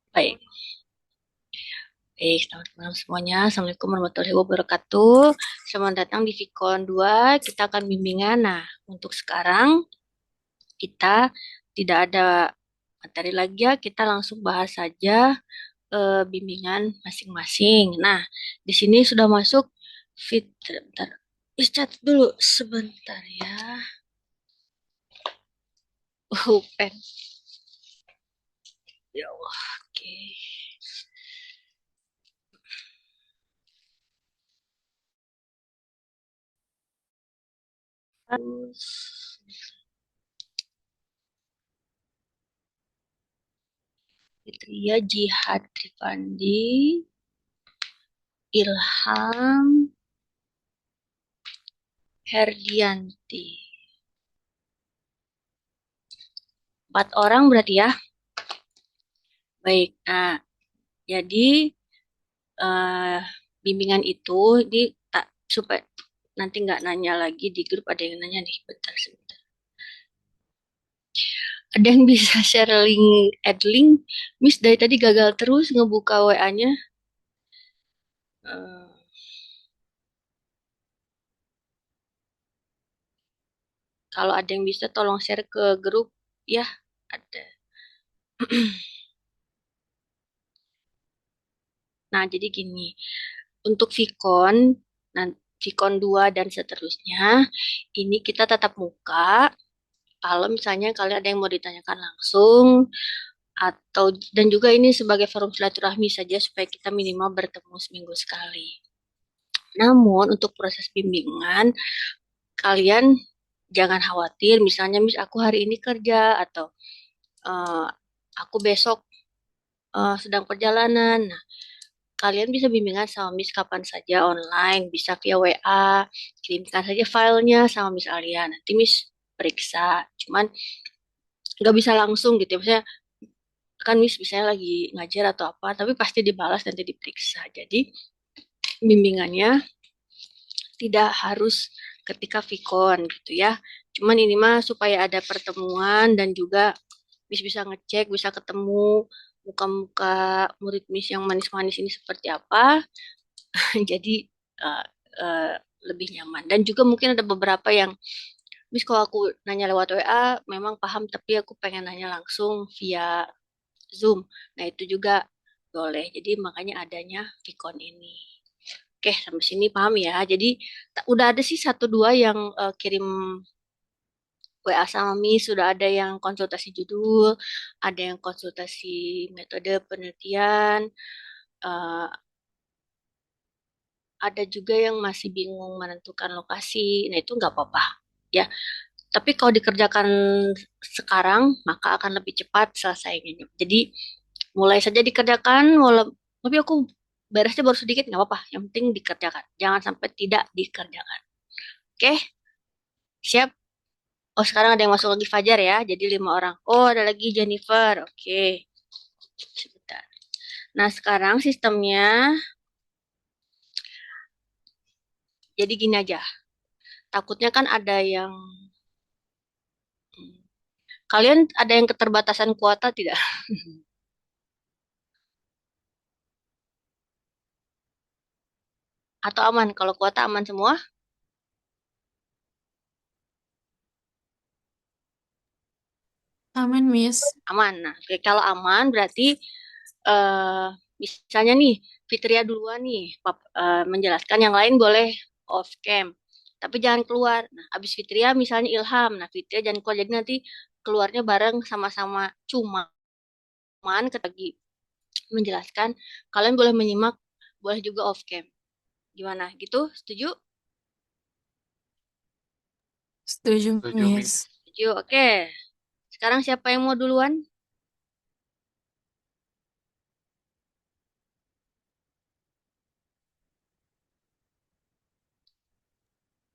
Baik, baik, selamat malam semuanya. Assalamualaikum warahmatullahi wabarakatuh. Selamat datang di Vicon 2. Kita akan bimbingan. Nah, untuk sekarang kita tidak ada materi lagi ya. Kita langsung bahas saja bimbingan masing-masing. Nah, di sini sudah masuk bentar. Chat dulu sebentar ya. Pen. Ya Allah, oke. Terus, Fitria Jihad Rifandi, Ilham Herdianti. 4 orang berarti ya. Baik, nah jadi eh, bimbingan itu di tak supaya nanti nggak nanya lagi di grup, ada yang nanya nih, bentar sebentar. Ada yang bisa share link, add link? Miss dari tadi gagal terus ngebuka WA-nya. Eh, kalau ada yang bisa tolong share ke grup ya, ada. Nah, jadi gini, untuk Vicon, nah, Vicon 2 dan seterusnya, ini kita tatap muka. Kalau misalnya kalian ada yang mau ditanyakan langsung, atau dan juga ini sebagai forum silaturahmi saja supaya kita minimal bertemu seminggu sekali. Namun untuk proses bimbingan, kalian jangan khawatir, misalnya Miss aku hari ini kerja atau eh, aku besok sedang perjalanan. Nah, kalian bisa bimbingan sama Miss kapan saja online, bisa via WA, kirimkan saja filenya sama Miss Alia. Nanti Miss periksa. Cuman nggak bisa langsung gitu ya. Maksudnya kan Miss misalnya lagi ngajar atau apa, tapi pasti dibalas nanti diperiksa. Jadi bimbingannya tidak harus ketika Vicon gitu ya. Cuman ini mah supaya ada pertemuan dan juga Miss bisa ngecek, bisa ketemu muka-muka murid Miss yang manis-manis ini seperti apa. Jadi uh, uh, lebih nyaman. Dan juga mungkin ada beberapa yang Miss kalau aku nanya lewat WA memang paham, tapi aku pengen nanya langsung via Zoom. Nah, itu juga boleh. Jadi makanya adanya Vicon ini. Oke, sampai sini paham ya. Jadi udah ada sih satu dua yang kirim WA sama Miss, sudah ada yang konsultasi judul, ada yang konsultasi metode penelitian, eh, ada juga yang masih bingung menentukan lokasi. Nah, itu nggak apa-apa ya. Tapi kalau dikerjakan sekarang, maka akan lebih cepat selesainya. Jadi mulai saja dikerjakan, tapi aku beresnya baru sedikit, nggak apa-apa. Yang penting dikerjakan. Jangan sampai tidak dikerjakan. Oke, siap. Oh, sekarang ada yang masuk lagi Fajar ya. Jadi 5 orang. Oh, ada lagi Jennifer. Oke, sebentar. Nah, sekarang sistemnya jadi gini aja. Takutnya kan ada yang... Kalian ada yang keterbatasan kuota tidak? Atau aman? Kalau kuota aman semua? Amin, Miss. Aman. Nah, oke, kalau aman berarti eh misalnya nih Fitria duluan nih menjelaskan, yang lain boleh off cam. Tapi jangan keluar. Nah, abis Fitria misalnya Ilham. Nah, Fitria jangan keluar. Jadi nanti keluarnya bareng sama-sama. Cuman lagi menjelaskan, kalian boleh menyimak, boleh juga off cam. Gimana? Gitu? Setuju? Setuju, Setuju, Miss. Miss. Setuju. Oke. Sekarang siapa yang mau duluan?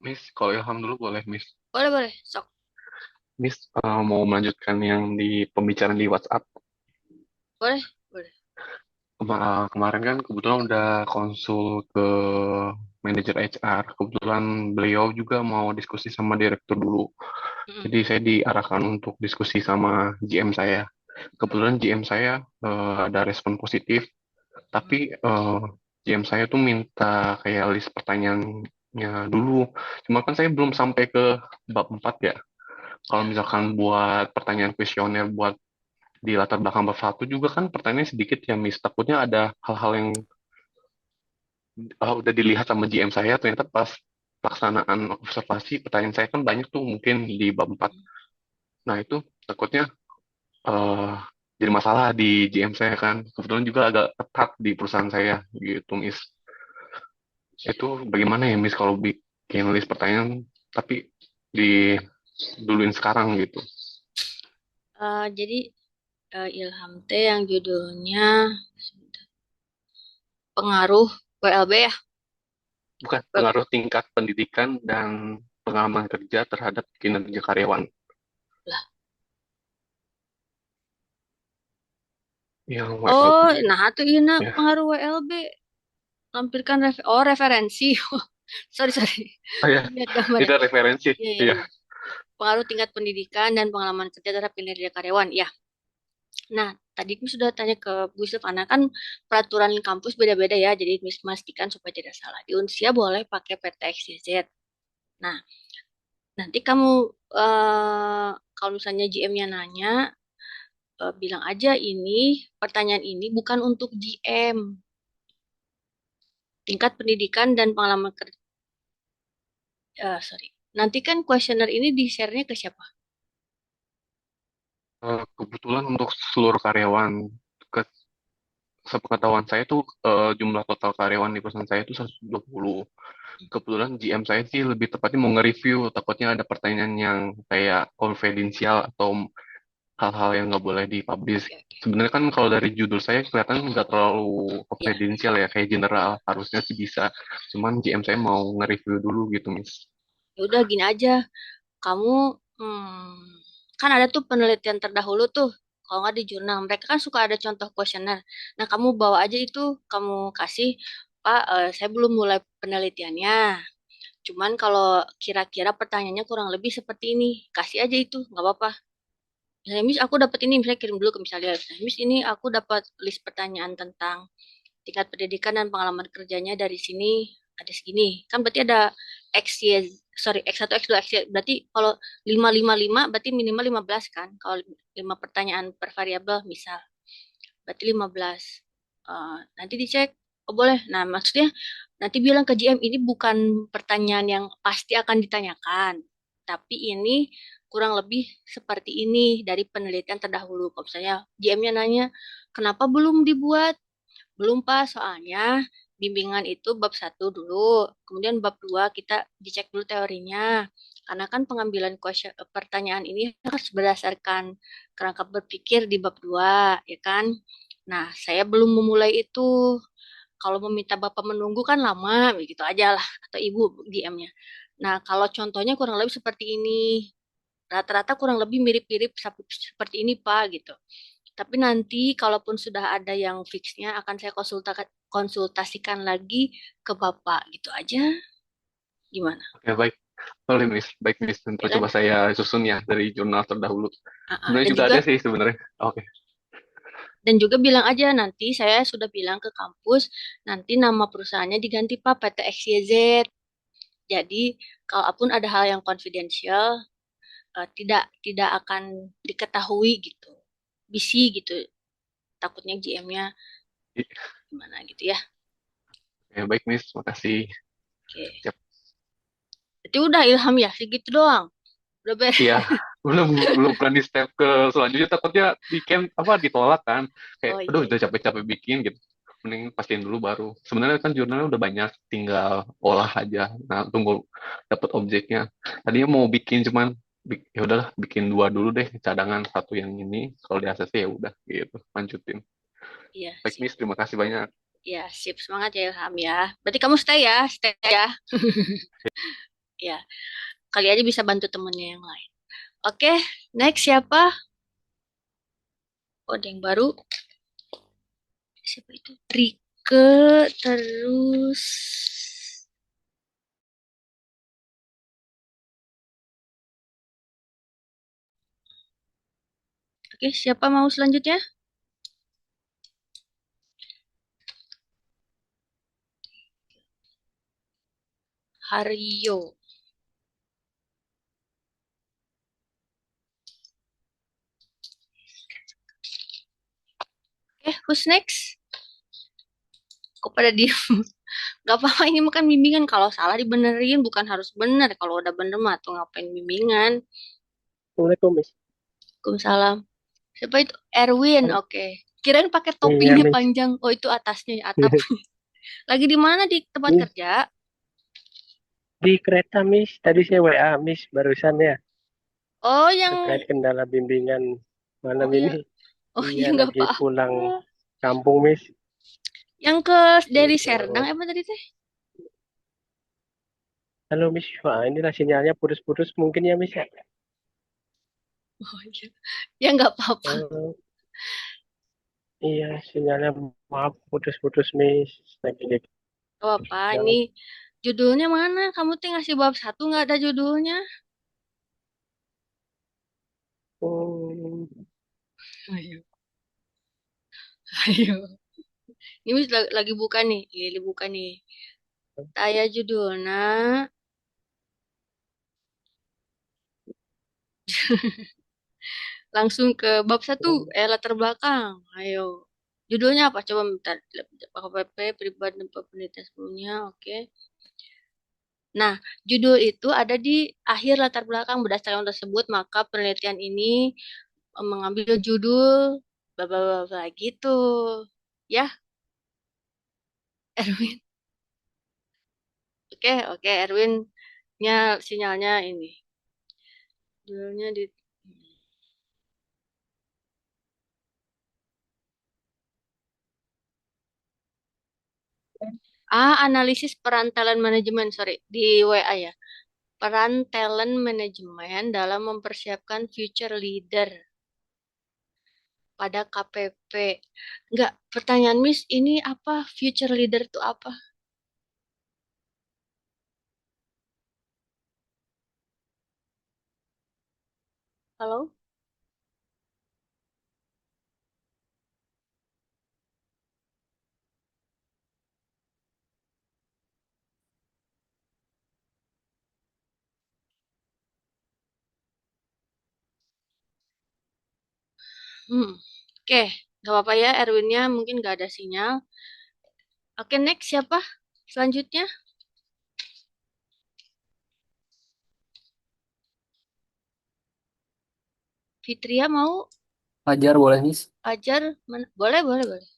Miss, kalau Ilham dulu boleh, Miss. Boleh, boleh. Sok. Miss mau melanjutkan yang di pembicaraan di WhatsApp. Boleh, boleh. Kemarin kan kebetulan udah konsul ke manajer HR. Kebetulan beliau juga mau diskusi sama direktur dulu. Mm-mm. Jadi saya diarahkan untuk diskusi sama GM saya. Kebetulan GM saya ada respon positif, tapi GM saya tuh minta kayak list pertanyaannya dulu. Cuma kan saya belum sampai ke bab 4 ya. Kalau Ya. misalkan buat pertanyaan kuesioner buat di latar belakang bab 1 juga kan pertanyaannya sedikit ya, Miss. Takutnya ada hal-hal yang udah dilihat sama GM saya, ternyata pas pelaksanaan observasi pertanyaan saya kan banyak tuh mungkin di bab 4. Nah, itu takutnya eh jadi masalah di GM saya kan. Kebetulan juga agak ketat di perusahaan saya gitu, Miss. Itu bagaimana ya, Miss, kalau bikin list pertanyaan tapi diduluin sekarang gitu. Jadi Ilham T yang judulnya pengaruh WLB ya. Bukan Web- pengaruh tingkat pendidikan dan pengalaman kerja terhadap kinerja karyawan. lah. Yang Oh, WLB, nah itu ini ya. pengaruh WLB. Lampirkan referensi. Sorry, sorry. Oh ya, Lihat gambarnya. itu referensi. Iya, iya, Ya. iya. Pengaruh tingkat pendidikan dan pengalaman kerja terhadap kinerja karyawan. Ya. Nah, tadi aku sudah tanya ke Bu Stefana kan peraturan kampus beda-beda ya. Jadi memastikan supaya tidak salah. Di Unsia boleh pakai PTXYZ. Nah, nanti kamu kalau misalnya GM-nya nanya, bilang aja ini pertanyaan ini bukan untuk GM. Tingkat pendidikan dan pengalaman kerja. Sorry. Nanti kan kuesioner ini di-share-nya ke siapa? Kebetulan untuk seluruh karyawan, ke sepengetahuan saya tuh jumlah total karyawan di perusahaan saya itu 120. Kebetulan GM saya sih lebih tepatnya mau nge-review, takutnya ada pertanyaan yang kayak konfidensial atau hal-hal yang nggak boleh dipublish. Oke, oke. Sebenarnya kan kalau dari judul saya kelihatan nggak terlalu Ya, konfidensial ya, kayak general. Harusnya sih bisa. Cuman GM saya mau nge-review dulu gitu, Miss. ya udah gini aja. Kamu kan ada tuh penelitian terdahulu tuh. Kalau nggak di jurnal, mereka kan suka ada contoh kuesioner. Nah, kamu bawa aja itu, kamu kasih, Pak, saya belum mulai penelitiannya. Cuman kalau kira-kira pertanyaannya kurang lebih seperti ini, kasih aja itu, nggak apa-apa. Misalnya, Miss, aku dapat ini, misalnya kirim dulu ke misalnya, Miss, ini aku dapat list pertanyaan tentang tingkat pendidikan dan pengalaman kerjanya dari sini ada segini. Kan berarti ada X, Y, sorry, X1, X2, X, Y. Berarti kalau 5 5 5 berarti minimal 15 kan? Kalau 5 pertanyaan per variabel misal. Berarti 15. Nanti dicek, oh boleh. Nah, maksudnya nanti bilang ke GM ini bukan pertanyaan yang pasti akan ditanyakan. Tapi ini kurang lebih seperti ini dari penelitian terdahulu. Kalau misalnya GM-nya nanya, kenapa belum dibuat? Belum Pak, soalnya bimbingan itu bab 1 dulu, kemudian bab 2 kita dicek dulu teorinya. Karena kan pengambilan pertanyaan ini harus berdasarkan kerangka berpikir di bab 2, ya kan? Nah, saya belum memulai itu. Kalau meminta Bapak menunggu kan lama, begitu aja lah, atau Ibu GM-nya. Nah, kalau contohnya kurang lebih seperti ini. Rata-rata kurang lebih mirip-mirip seperti ini, Pak, gitu. Tapi nanti kalaupun sudah ada yang fixnya akan saya konsultasikan lagi ke Bapak gitu aja. Gimana? Oke, baik. Boleh, Miss. Baik, Miss. Nanti Ya kan? coba saya susun ya dari jurnal terdahulu. Sebenarnya Dan juga juga ada sih sebenarnya. Oke. bilang aja nanti saya sudah bilang ke kampus nanti nama perusahaannya diganti Pak PT XYZ. Jadi kalaupun ada hal yang konfidensial tidak tidak akan diketahui gitu. Bisi gitu. Takutnya GM-nya gimana gitu ya. Oke, baik, Miss. Makasih. Oke. Siap. Jadi udah Ilham ya segitu doang. Udah beres. Iya, belum belum berani step ke selanjutnya, takutnya di camp apa ditolak kan. Kayak Oh aduh iya. udah capek-capek bikin gitu. Mending pastiin dulu baru. Sebenarnya kan jurnalnya udah banyak, tinggal olah aja. Nah, tunggu dapat objeknya. Tadinya mau bikin cuman ya udahlah bikin dua dulu deh, cadangan satu yang ini. Kalau di ACC ya udah gitu, lanjutin. Iya, Baik, sip. Miss, terima kasih banyak. Iya, sip. Semangat ya Ilham ya. Berarti kamu stay ya, stay ya. Ya, kali aja bisa bantu temennya yang lain. Oke, next siapa? Oh, ada yang baru. Siapa itu? Rike, terus... Oke, Oke, siapa mau selanjutnya? Hario. Oke, who's next? Kok pada diem? Gak apa-apa, ini bukan bimbingan. Kalau salah dibenerin, bukan harus bener. Kalau udah bener mah tuh ngapain bimbingan. Assalamualaikum, Miss. Waalaikumsalam. Siapa itu? Erwin, oke. Kirain pakai Iya, topinya Miss. panjang. Oh, itu atasnya, atap. Lagi di mana di tempat Miss, kerja? di kereta, Miss. Tadi saya WA, Miss, barusan ya. Oh, yang Terkait kendala bimbingan malam oh ya, ini. oh Iya, ya nggak lagi apa-apa. pulang kampung, Miss. Yang ke dari Gitu. Serdang apa tadi teh? Halo, Miss. Wah, inilah sinyalnya putus-putus mungkin ya, Miss, ya. Oh iya, ya nggak apa-apa. Oh, iya, sinyalnya maaf putus-putus, Miss. Lagi di Gak apa-apa. Ini jalan. judulnya mana? Kamu tuh ngasih bab satu nggak ada judulnya? Hmm, Ayo, ayo. Ini lagi buka nih, Lili buka nih. Saya judulnya langsung ke bab satu, latar belakang. Ayo. Judulnya apa? Coba bentar. KPP, pribadi dan penelitian sebelumnya. Oke. Nah, judul itu ada di akhir latar belakang. Berdasarkan tersebut, maka penelitian ini mengambil judul bla bla bla bla gitu. Ya, Erwin. Oke, oke, Erwin-nya sinyalnya ini. Judulnya di analisis peran talent manajemen, sorry, di WA ya. Peran talent manajemen dalam mempersiapkan future leader pada KPP. Enggak, pertanyaan Miss, ini apa? Future leader itu apa? Halo? Hmm. Oke, nggak apa-apa ya, Erwinnya mungkin nggak ada sinyal. Oke, next siapa? Selanjutnya, Fitria mau Ajar boleh, Miss? ajar? Boleh, boleh, boleh.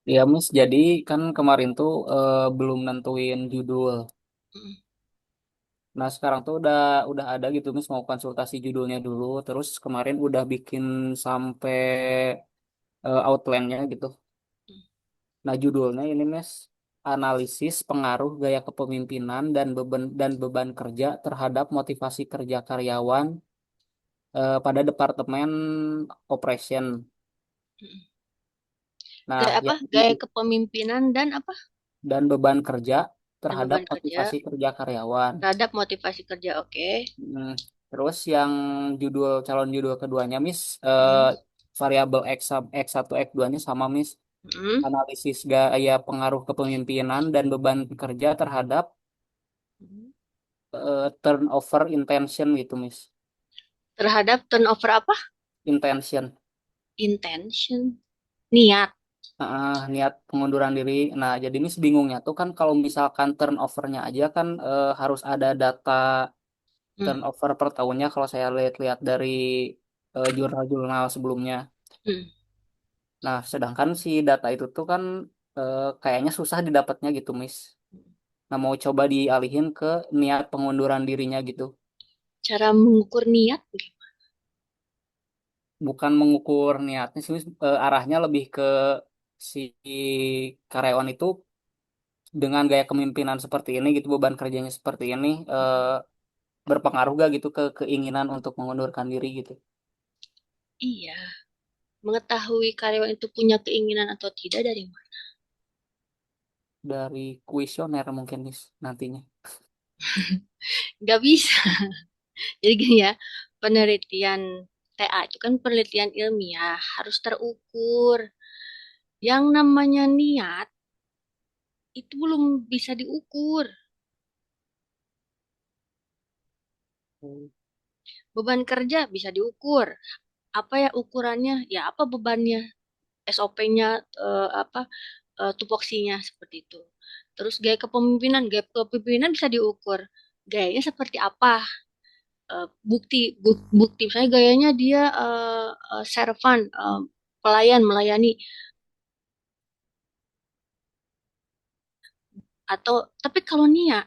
Ya, Miss. Jadi kan kemarin tuh belum nentuin judul. Mm, Nah, sekarang tuh udah ada gitu, Miss, mau konsultasi judulnya dulu. Terus kemarin udah bikin sampai outline-nya gitu. mm. Nah, judulnya ini, Miss, analisis pengaruh gaya kepemimpinan dan beban kerja terhadap motivasi kerja karyawan pada Departemen Operation. Mm. Nah, Gaya apa? yang Gaya kepemimpinan dan apa? dan beban kerja Dan terhadap beban kerja motivasi kerja karyawan. terhadap motivasi kerja. Oke. Hmm, Terus yang calon judul keduanya, Miss, Mm, variabel X1 X2-nya sama, Miss. mm, Analisis gaya pengaruh kepemimpinan dan beban kerja terhadap mm. turnover intention gitu, Miss. Terhadap turnover apa? Intention. Intention. Niat. Niat pengunduran diri. Nah, jadi Miss bingungnya tuh kan kalau misalkan turnovernya aja kan harus ada data Mm, turnover per tahunnya kalau saya lihat-lihat dari jurnal-jurnal sebelumnya. mm. Nah, sedangkan si data itu tuh kan kayaknya susah didapatnya gitu, Miss. Nah, mau coba dialihin ke niat pengunduran dirinya gitu. Cara mengukur niat. Bukan mengukur niatnya sih, Miss. Arahnya lebih ke si karyawan itu dengan gaya kepemimpinan seperti ini gitu, beban kerjanya seperti ini, berpengaruh gak gitu ke keinginan untuk mengundurkan diri gitu. Iya. Mengetahui karyawan itu punya keinginan atau tidak dari mana? Dari kuesioner mungkin, Miss, nantinya. Gak bisa. Jadi gini ya, penelitian TA itu kan penelitian ilmiah, harus terukur. Yang namanya niat itu belum bisa diukur. Beban kerja bisa diukur. Apa ya ukurannya? Ya apa bebannya? SOP-nya apa tupoksinya seperti itu. Terus gaya kepemimpinan bisa diukur. Gayanya seperti apa? Bukti misalnya gayanya dia servan, pelayan melayani, atau tapi kalau Nia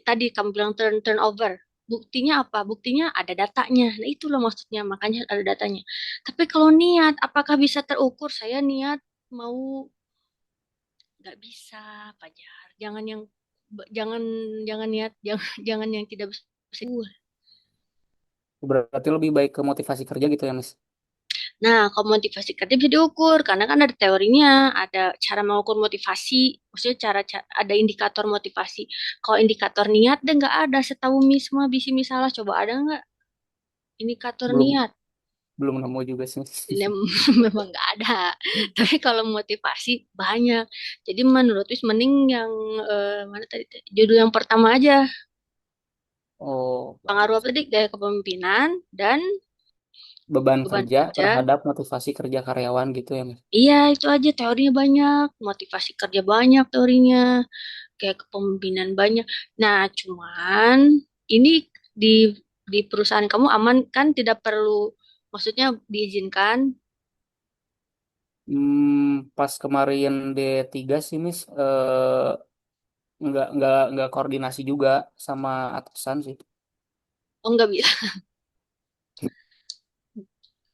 tadi kamu bilang turnover, buktinya apa? Buktinya ada datanya. Nah itu loh maksudnya, makanya ada datanya. Tapi kalau niat, apakah bisa terukur? Saya niat mau, nggak bisa, Fajar. Jangan jangan niat, jangan yang tidak bisa diukur. Berarti lebih baik ke motivasi kerja gitu ya, Miss? Nah, kalau motivasi kerja bisa diukur karena kan ada teorinya, ada cara mengukur motivasi, maksudnya ada indikator motivasi. Kalau indikator niat deh nggak ada, setahu semua bisi misalnya coba ada nggak indikator Belum niat? belum nemu juga sih. Ini memang nggak ada. Tapi kalau motivasi banyak. Jadi menurut Wis mending yang mana tadi? Judul yang pertama aja. Oh, Pengaruh apa tadi? Gaya kepemimpinan dan beban beban kerja kerja. terhadap motivasi kerja karyawan gitu ya, Miss? Iya, itu aja teorinya banyak, motivasi kerja banyak teorinya, kayak kepemimpinan banyak. Nah, cuman ini di di perusahaan kamu aman kan, tidak perlu, maksudnya diizinkan. Pas kemarin D3 sih, Miss, nggak koordinasi juga sama atasan sih. Oh, nggak bisa.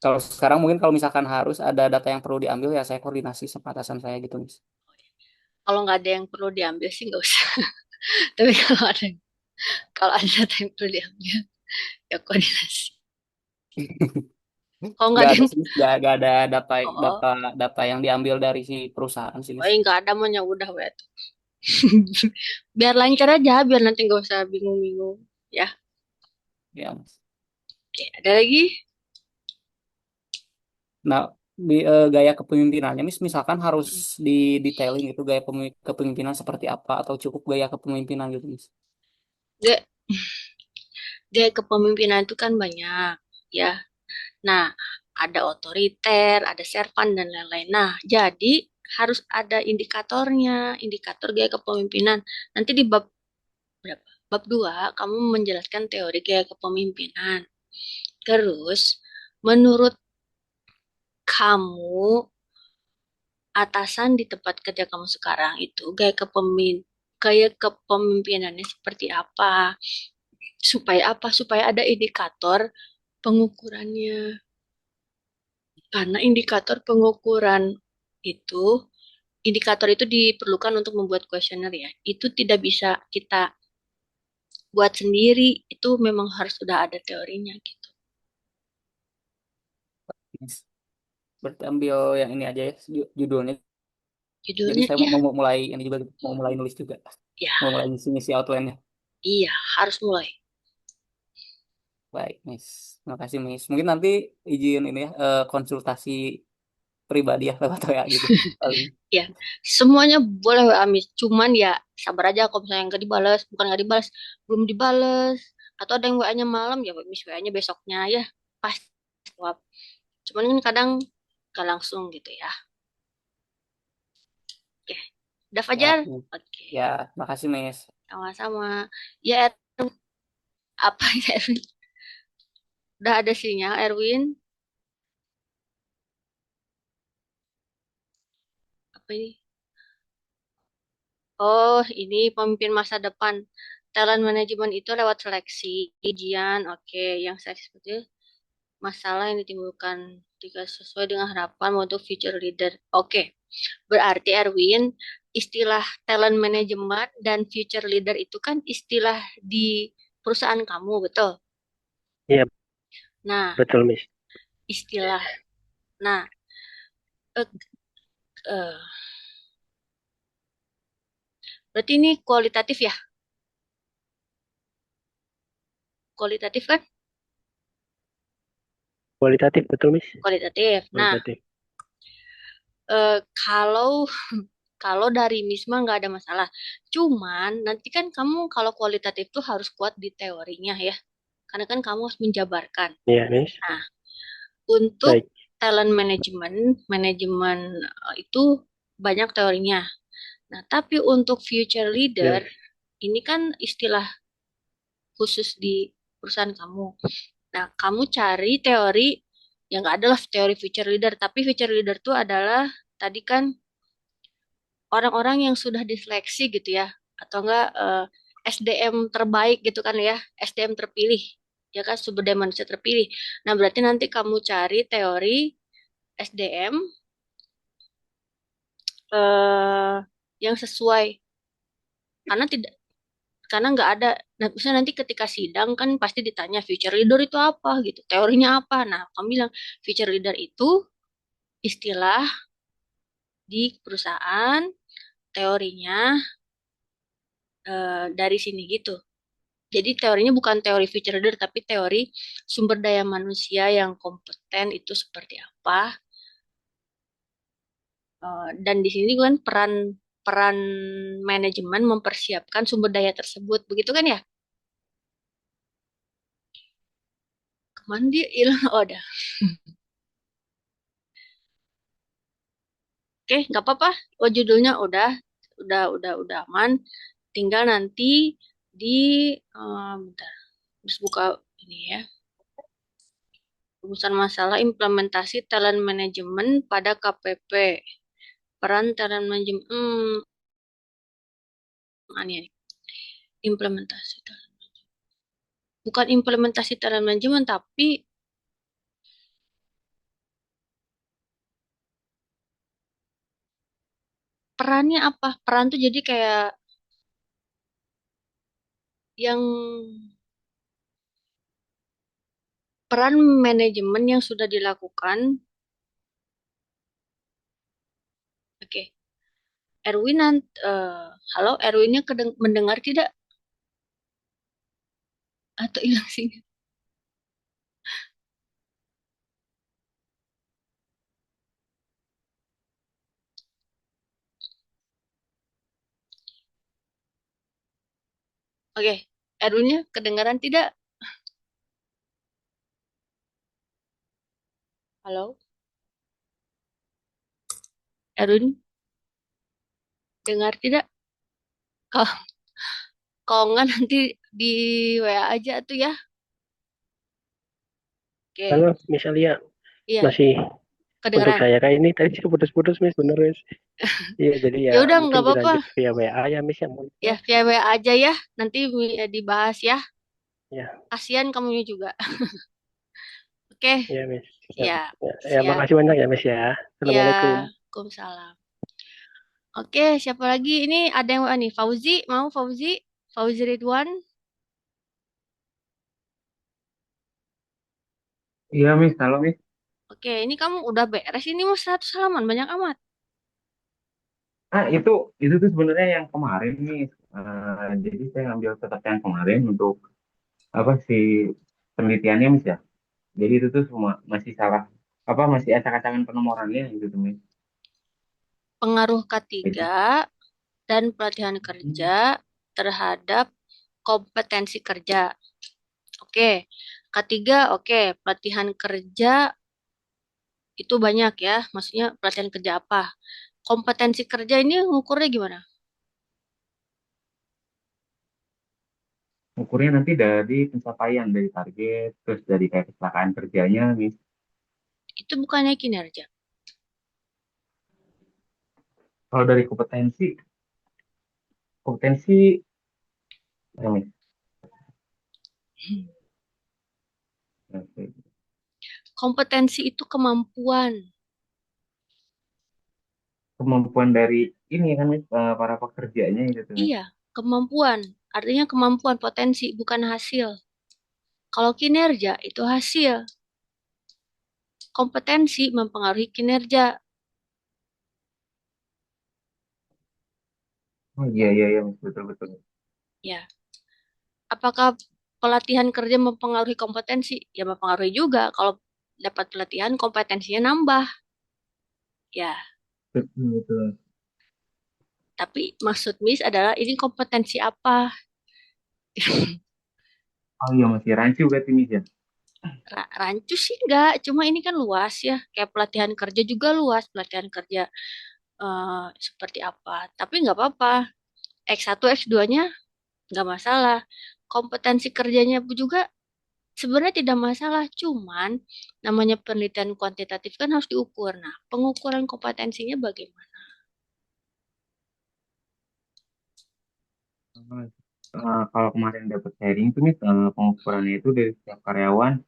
Kalau sekarang mungkin kalau misalkan harus ada data yang perlu diambil ya saya koordinasi sama atasan saya gitu, Miss. Kalau nggak ada yang perlu diambil sih nggak usah. Tapi kalau ada data yang perlu diambil, ya koordinasi. Kalau nggak Nggak ada ada yang, sih, nggak ada data oh, data data yang diambil dari si perusahaan sih, oh, Miss. nggak ada, mau ya udah wet. Biar lancar aja, biar nanti nggak usah bingung-bingung. Ya, Ya, Mas. oke. Ada lagi? Nah, gaya kepemimpinannya, misalkan harus di detailing itu gaya kepemimpinan seperti apa atau cukup gaya kepemimpinan gitu, Miss. Gaya, gaya kepemimpinan itu kan banyak, ya. Nah, ada otoriter, ada servan, dan lain-lain. Nah, jadi harus ada indikatornya, indikator gaya kepemimpinan. Nanti di bab berapa? Bab 2, kamu menjelaskan teori gaya kepemimpinan. Terus, menurut kamu, atasan di tempat kerja kamu sekarang itu gaya kepemimpinannya seperti apa? Supaya apa? Supaya ada indikator pengukurannya. Karena itu, indikator itu diperlukan untuk membuat kuesioner ya. Itu tidak bisa kita buat sendiri. Itu memang harus sudah ada teorinya gitu. Miss. Berarti ambil yang ini aja ya judulnya. Jadi Judulnya saya ya, mau mulai ini juga mau mulai nulis juga. ya, Mau mulai ngisi outline-nya. iya, harus mulai. Baik, Miss. Terima kasih, Miss. Mungkin nanti izin ini ya konsultasi pribadi ya lewat WA gitu. Paling. Ya, semuanya boleh WA Miss. Cuman ya sabar aja kalau misalnya nggak dibalas, bukan nggak dibalas, belum dibalas. Atau ada yang WA-nya malam, ya Miss WA-nya besoknya ya. Pasti jawab. Cuman kan kadang nggak langsung gitu ya. Oke, udah Ya, Fajar? Oke, ya, makasih, Miss. sama-sama. Ya, apa ya Erwin? Udah ada sinyal Erwin? Apa ini? Oh, ini pemimpin masa depan. Talent management itu lewat seleksi, ujian, oke. Yang saya seperti masalah yang ditimbulkan jika sesuai dengan harapan untuk future leader. Oke, berarti Erwin, istilah talent management dan future leader itu kan istilah di perusahaan kamu, betul? Iya, Nah, betul, Miss. istilah, nah, eh, eh, berarti ini kualitatif ya? Kualitatif kan? Kualitatif betul, Miss. kualitatif. Nah, Kualitatif. kalau kalau dari MISMA nggak ada masalah. Cuman nanti kan kamu kalau kualitatif tuh harus kuat di teorinya ya. Karena kan kamu harus menjabarkan. Iya, Miss. Nah, untuk Baik. talent management, manajemen itu banyak teorinya. Nah, tapi untuk future Ya. leader, ini kan istilah khusus di perusahaan kamu. Nah, kamu cari teori yang nggak adalah teori future leader, tapi future leader itu adalah tadi kan orang-orang yang sudah diseleksi gitu ya, atau enggak SDM terbaik gitu kan ya, SDM terpilih, ya kan sumber daya manusia terpilih. Nah, berarti nanti kamu cari teori SDM eh, yang sesuai, karena tidak karena nggak ada. Nah, misalnya nanti ketika sidang kan pasti ditanya future leader itu apa gitu, teorinya apa. Nah, kamu bilang future leader itu istilah di perusahaan, teorinya dari sini gitu. Jadi teorinya bukan teori future leader, tapi teori sumber daya manusia yang kompeten itu seperti apa. Dan di sini kan peran peran manajemen mempersiapkan sumber daya tersebut, begitu kan ya? Kemana dia hilang? Oh, udah. Oke, nggak apa-apa. Oh, judulnya udah aman. Tinggal nanti di bentar, harus buka ini ya. Rumusan masalah implementasi talent management pada KPP. Peran talent management. Ini implementasi talent. Bukan implementasi talent management, tapi perannya apa? Peran tuh jadi kayak yang peran manajemen yang sudah dilakukan. Oke, Erwin, halo, Erwinnya mendengar tidak? Atau hilang sih? Oke, Erwinnya kedengaran tidak? Halo, Erwin, dengar tidak? Kalau kalau nggak nanti di WA aja tuh ya. Oke, Halo, Miss Alia. iya, Masih untuk kedengaran. saya kayak ini tadi sih putus-putus, Miss. Bener, Miss. Iya, jadi ya Ya udah, mungkin nggak apa-apa. dilanjut via WA ya, Miss. Ya, Ya, via WA aja ya. Nanti dibahas ya. ya, Kasihan kamunya juga. Oke, ya, Miss. Siap. ya, Ya, ya, siap. makasih banyak ya, Miss ya. Ya, Assalamualaikum. Waalaikumsalam. Oke, siapa lagi? Ini ada yang nih, Fauzi, mau Fauzi? Fauzi Ridwan. Iya, Miss. Halo, Miss. Oke, ini kamu udah beres ini mau 100 halaman, banyak amat. Itu tuh sebenarnya yang kemarin, Miss. Jadi saya ngambil tetap yang kemarin untuk apa sih penelitiannya, Miss ya. Jadi itu tuh semua masih salah, apa masih acak-acakan penomorannya gitu, Miss. Pengaruh Jadi, ketiga dan pelatihan kerja terhadap kompetensi kerja. Oke, ketiga, oke, pelatihan kerja itu banyak ya. Maksudnya pelatihan kerja apa? Kompetensi kerja ini ngukurnya gimana? ukurnya nanti dari pencapaian dari target, terus dari kayak kecelakaan kerjanya, Miss. Itu bukannya kinerja. Kalau dari kompetensi, ya, Miss. Oke. Kompetensi itu kemampuan. Kemampuan dari ini kan, Miss, para pekerjanya gitu, Miss. Iya, kemampuan. Artinya kemampuan potensi, bukan hasil. Kalau kinerja itu hasil. Kompetensi mempengaruhi kinerja. Oh iya, iya, iya, Miss. Betul, betul. Ya, apakah pelatihan kerja mempengaruhi kompetensi? Ya mempengaruhi juga. Kalau dapat pelatihan, kompetensinya nambah. Ya, betul betul. tapi maksud Miss adalah ini kompetensi apa? Oh iya masih rancu berarti Miss ya. Rancu sih enggak, cuma ini kan luas ya. Kayak pelatihan kerja juga luas, pelatihan kerja seperti apa. Tapi nggak apa-apa. X1, X2-nya nggak masalah. Kompetensi kerjanya pun juga sebenarnya tidak masalah. Cuman namanya penelitian kuantitatif kan harus diukur. Nah, pengukuran kompetensinya bagaimana? Kalau kemarin dapat sharing tuh Miss, pengukurannya itu dari setiap karyawan,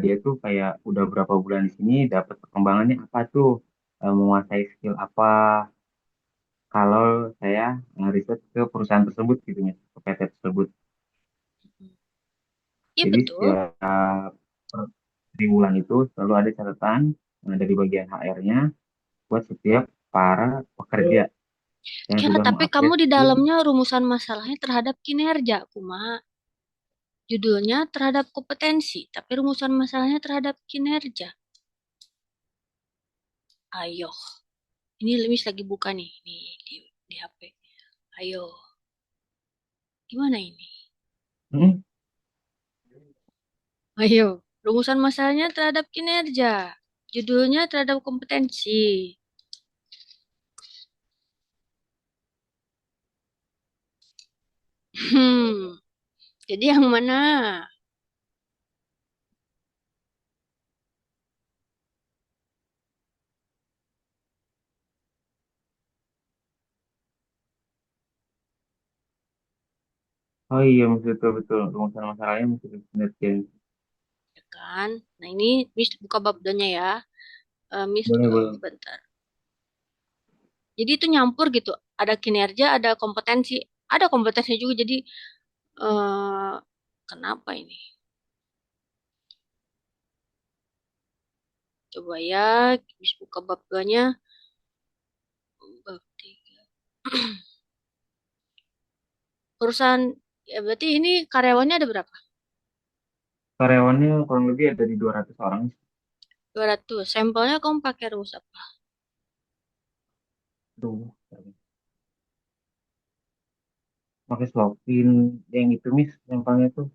dia tuh kayak udah berapa bulan di sini dapat perkembangannya apa tuh, menguasai skill apa. Kalau saya riset ke perusahaan tersebut gitu Miss, ke PT tersebut. Iya Jadi betul. setiap triwulan itu selalu ada catatan dari bagian HR-nya buat setiap para pekerja yang Ya, sudah tapi kamu mengupdate di skill. dalamnya rumusan masalahnya terhadap kinerja, Kuma. Judulnya terhadap kompetensi, tapi rumusan masalahnya terhadap kinerja. Ayo, ini Limis lagi buka nih di HP. Ayo, gimana ini? Hmm, Ayo, rumusan masalahnya terhadap kinerja. Judulnya terhadap kompetensi. Hmm, jadi yang mana? oh iya betul betul rumusan masalahnya mesti penelitian. Ya kan? Nah ini Miss buka bab 2-nya ya. Miss, Boleh boleh. bentar. Jadi itu nyampur gitu. Ada kinerja, ada kompetensi. Ada kompetensi juga. Jadi eh kenapa ini? Coba ya, Miss buka bab 2-nya. Bab 3. Perusahaan, ya berarti ini karyawannya ada berapa? Karyawannya kurang lebih ada di 200 orang. 200. Sampelnya kamu pakai rumus apa? Aduh, pakai Slovin yang itu Miss, sampelnya tuh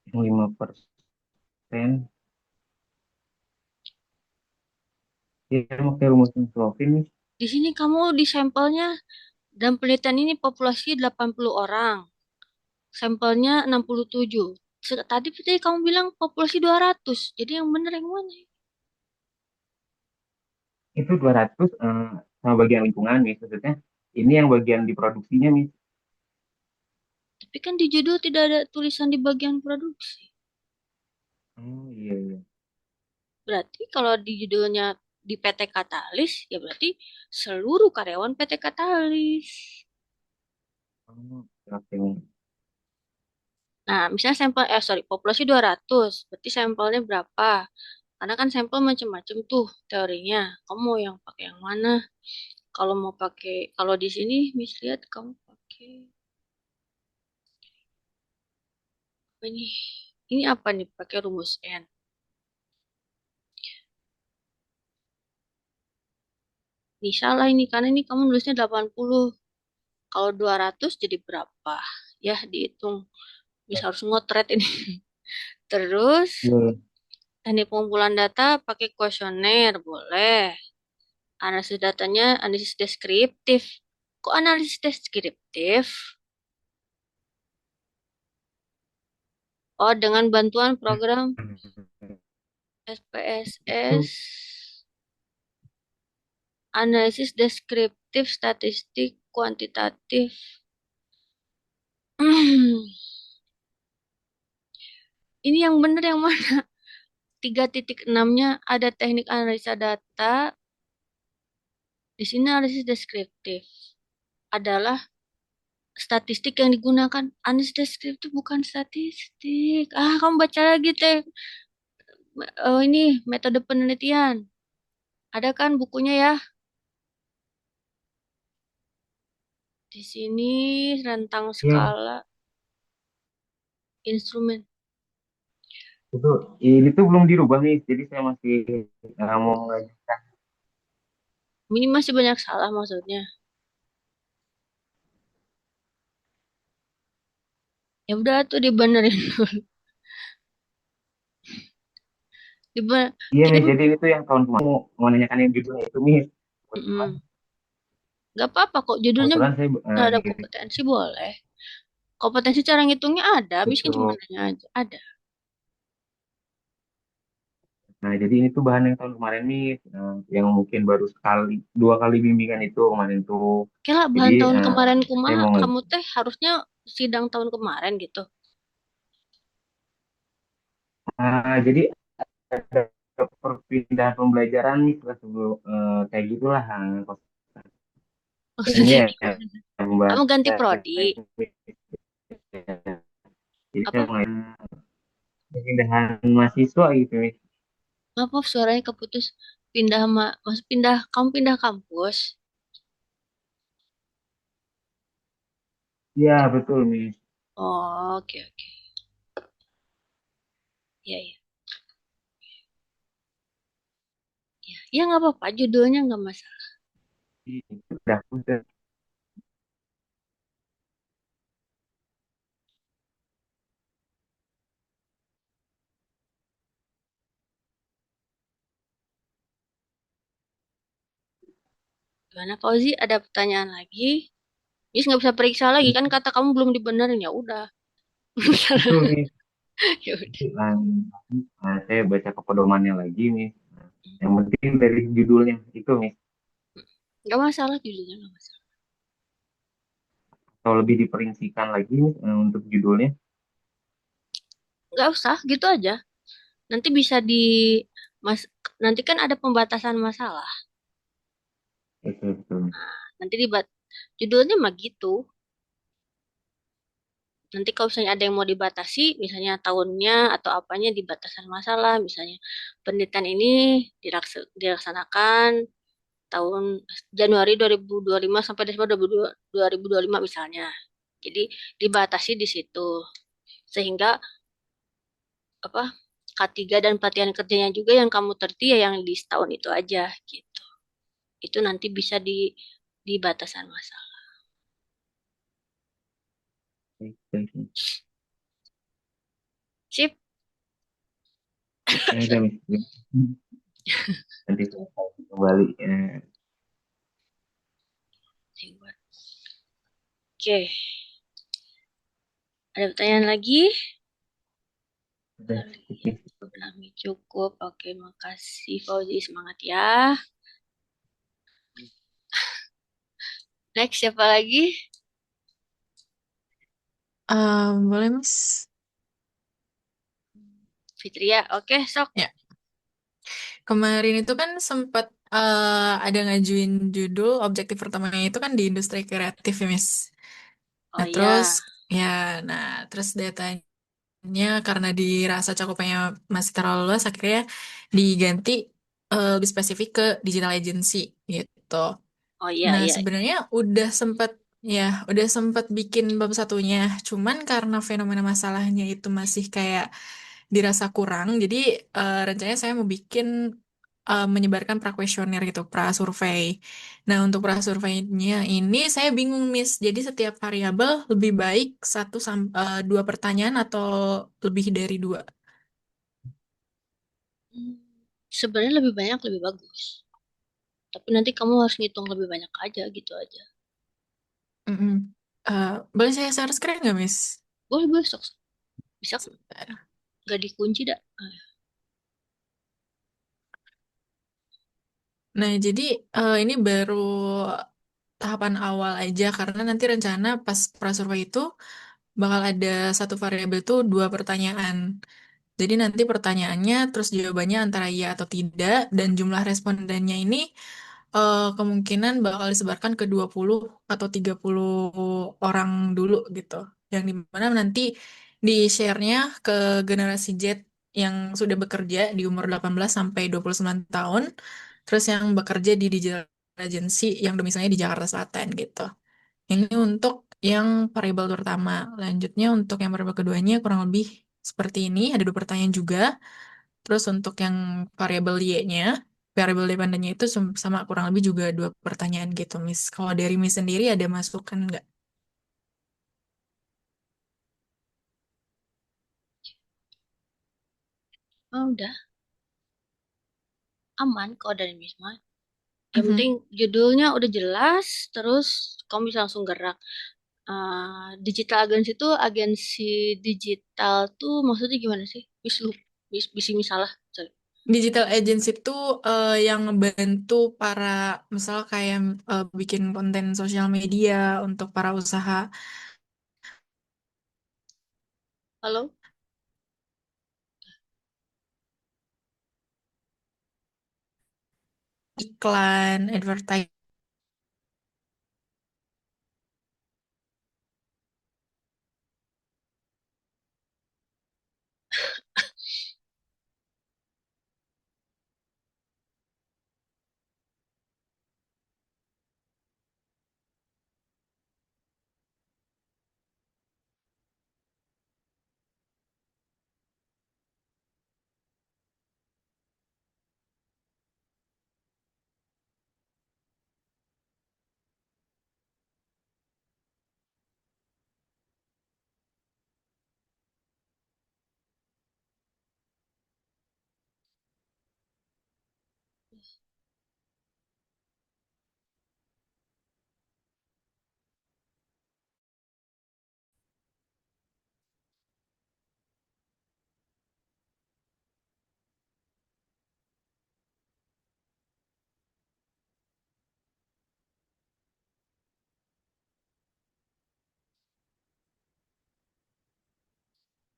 yang 5%. Ya, pakai rumus Slovin Miss. Di sini kamu di sampelnya dan penelitian ini populasi 80 orang. Sampelnya 67. Tadi kamu bilang populasi 200. Jadi yang benar yang mana? Itu 200 sama bagian lingkungan Miss. Maksudnya ini yang bagian di produksinya Miss. Tapi kan di judul tidak ada tulisan di bagian produksi. Oh iya iya. Berarti kalau di judulnya di PT Katalis, ya berarti seluruh karyawan PT Katalis. Oh, oke. Nah, misalnya populasi 200, berarti sampelnya berapa? Karena kan sampel macam-macam tuh teorinya. Kamu mau yang pakai yang mana? Kalau mau pakai, kalau di sini, Miss lihat kamu pakai apa ini? Ini apa nih? Pakai rumus N. Ini salah ini, karena ini kamu nulisnya 80. Kalau 200 jadi berapa? Ya, dihitung. Bisa harus ngotret ini. Terus, Iya. teknik pengumpulan data pakai kuesioner, boleh. Analisis datanya, analisis deskriptif. Kok analisis deskriptif? Oh, dengan bantuan program Itu SPSS, analisis deskriptif, statistik, kuantitatif. Ini yang benar yang mana? 3.6-nya ada teknik analisa data. Di sini analisis deskriptif adalah statistik yang digunakan. Analisis deskriptif bukan statistik. Ah, kamu baca lagi teh. Ini metode penelitian. Ada kan bukunya ya? Di sini rentang ya skala instrumen. Itu ini tuh belum dirubah nih, jadi saya masih mau mengajukan. Ini masih banyak salah maksudnya. Ya udah tuh dibenerin. Dibe- Iya Kita nih, jadi itu yang tahun kemarin mau nanyakan yang judulnya itu nih. Kebetulan, mm, nggak apa-apa kok judulnya kebetulan saya nggak ada di kompetensi boleh. Kompetensi cara ngitungnya ada, miskin cuma itu. nanya aja. Ada. Nah, jadi ini tuh bahan yang tahun kemarin nih, yang mungkin baru sekali, dua kali bimbingan itu kemarin tuh. Oke lah, Jadi bahan tahun kemarin saya kumaha, mau kamu teh harusnya sidang tahun kemarin gitu. jadi ada perpindahan pembelajaran nih setelah sebelum kayak gitulah. Ini Maksudnya ya gimana? yang Kamu membahas ganti prodi. jadi saya Apa? mulai perpindahan mahasiswa gitu nih. Maaf, suaranya keputus. Pindah, kamu pindah kampus. Iya betul nih. Oh, oke, oke. Iya, iya. Iya, ya, nggak apa-apa, judulnya nggak masalah. Udah. Gimana, Fauzi? Ada pertanyaan lagi? Yes, nggak bisa periksa lagi, kan kata kamu belum dibenerin, ya udah. Betul nih. Ya udah. Nah, saya baca ke pedomannya lagi nih. Yang penting dari judulnya itu nih, Nggak masalah, judulnya nggak masalah. atau lebih diperincikan lagi nih untuk judulnya. Nggak usah, gitu aja. Nanti bisa mas, nanti kan ada pembatasan masalah. Betul, betul. Nanti judulnya mah gitu. Nanti kalau misalnya ada yang mau dibatasi, misalnya tahunnya atau apanya di batasan masalah, misalnya penelitian ini dilaksanakan tahun Januari 2025 sampai Desember 2025 misalnya. Jadi dibatasi di situ. Sehingga apa K3 dan pelatihan kerjanya juga yang kamu teliti ya yang di setahun itu aja gitu. Itu nanti bisa di batasan masalah. Baik, baik. Sip. Ya, udah, Miss. Nanti saya kasih kembali. Oke, ada pertanyaan lagi? Udah, sedikit. Kami cukup. Oke, makasih Fauzi. Semangat ya. Next, siapa lagi? Boleh, Mas? Fitria. Oke, sok. Ya, kemarin itu kan sempat ada ngajuin judul objektif pertamanya itu kan di industri kreatif ya, Miss. Oh Nah, terus ya. ya, nah terus datanya karena dirasa cakupannya masih terlalu luas, akhirnya diganti lebih spesifik ke digital agency gitu. Oh ya, Nah, ya. sebenarnya udah sempat bikin bab satunya. Cuman karena fenomena masalahnya itu masih kayak dirasa kurang, jadi rencananya saya mau bikin menyebarkan pra-kuesioner gitu, pra-survei. Nah, untuk pra-surveinya ini saya bingung, Miss. Jadi setiap variabel lebih baik dua pertanyaan atau lebih dari dua. Hmm, Sebenarnya lebih banyak lebih bagus. Tapi nanti kamu harus ngitung lebih banyak aja gitu aja. Mm-mm. Boleh saya share screen nggak, Miss? Boleh, boleh, sok. Bisa kok. Sebentar. Gak dikunci dah. Nah, jadi ini baru tahapan awal aja karena nanti rencana pas prasurvei itu bakal ada satu variabel tuh dua pertanyaan. Jadi nanti pertanyaannya terus jawabannya antara iya atau tidak dan jumlah respondennya ini kemungkinan bakal disebarkan ke 20 atau 30 orang dulu gitu. Yang dimana nanti di-share-nya ke generasi Z yang sudah bekerja di umur 18 sampai 29 tahun, terus yang bekerja di digital agency yang domisilinya di Jakarta Selatan gitu. Ini untuk yang variabel pertama. Lanjutnya untuk yang variabel keduanya kurang lebih seperti ini, ada dua pertanyaan juga. Terus untuk yang variabel Y-nya, variabel dependennya itu sama kurang lebih juga dua pertanyaan gitu, Miss. Kalau dari Miss sendiri ada masukan nggak? Oh, udah aman kalau dari Misma. Yang Mhm. penting judulnya udah jelas, terus kamu bisa langsung gerak. Digital agency itu agensi digital tuh maksudnya gimana sih? Bisa misalnya. Sorry. Digital agency itu yang ngebantu para, misal kayak bikin konten sosial media untuk para usaha Halo? iklan, advertising.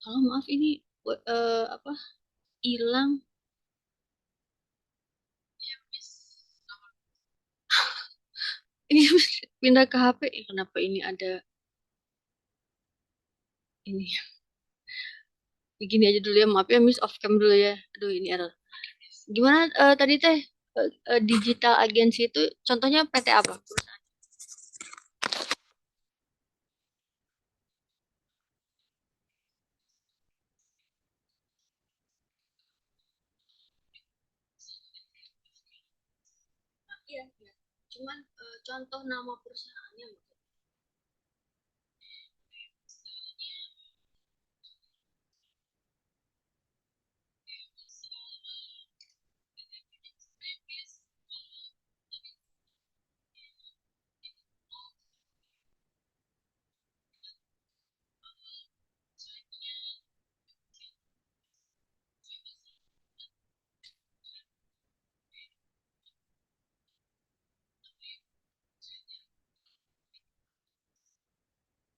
Halo, maaf ini apa? Hilang. Ini pindah ke HP. Kenapa ini ada ini? Begini aja dulu ya, maaf ya Miss, off cam dulu ya. Aduh, ini error. Gimana tadi teh digital agency itu contohnya PT apa? Iya, iya. Cuman contoh nama perusahaannya.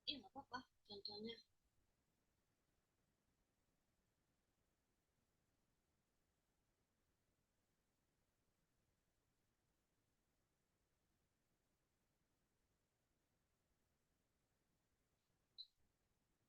Iya, nggak apa-apa. Contohnya